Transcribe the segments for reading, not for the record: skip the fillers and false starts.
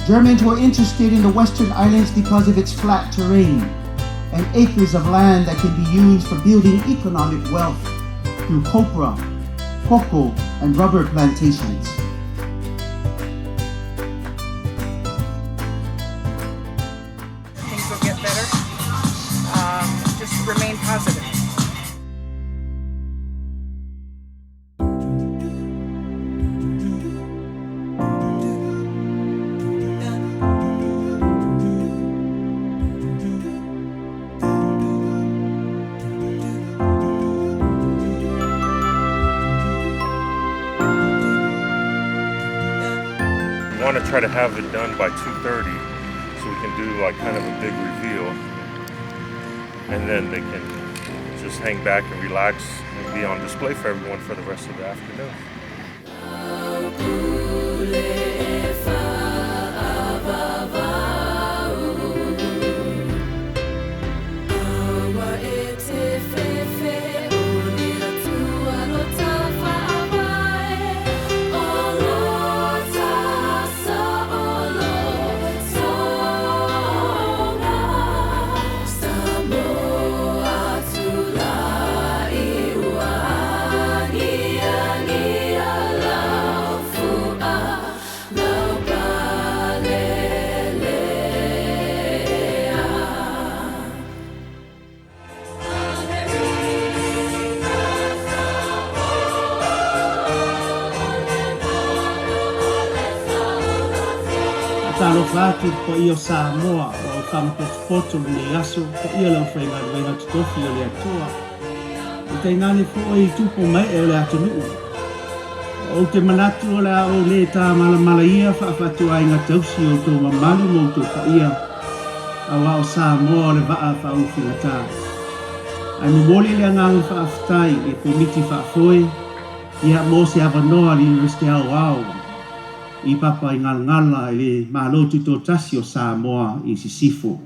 Germans were interested in the Western Islands because of its flat terrain and acres of land that can be used for building economic wealth through copra, cocoa, and rubber plantations. Things will get better. Just remain positive. I want to try to have it done by 2:30 so we can do like kind of a big reveal, and then they can just hang back and relax and be on display for everyone for the rest of the afternoon. Talo fatu po io Samoa o kamapoto ni aso po io lo fai ngā wena tutofi o le atua. O te nani fo i tupo mai e o le atunu. O te manatu o le o le tā malamala ia whaafatu ai ngā tausi o tō mamalu mo tō whaia. A wao Samoa o le waa whauwhi ngā tā. Ai mwoli le ngangu whaafutai e komiti whaafoe. Ia mo se avanoa li University au au. I papa i ngala i le malotu tō tasi o Samoa i Sisifo.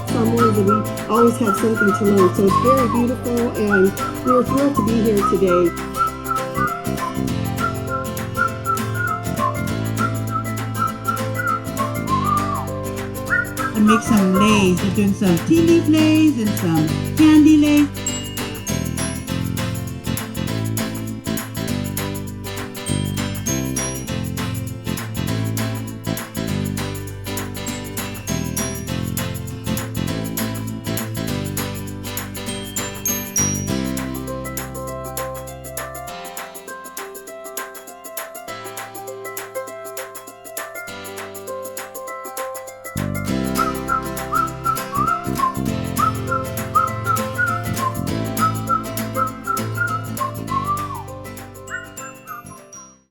Samoans, we always have something to learn, so it's very beautiful, and we're thrilled to be here today. Make some leis. We're doing some tea leaf leis and some candy leis.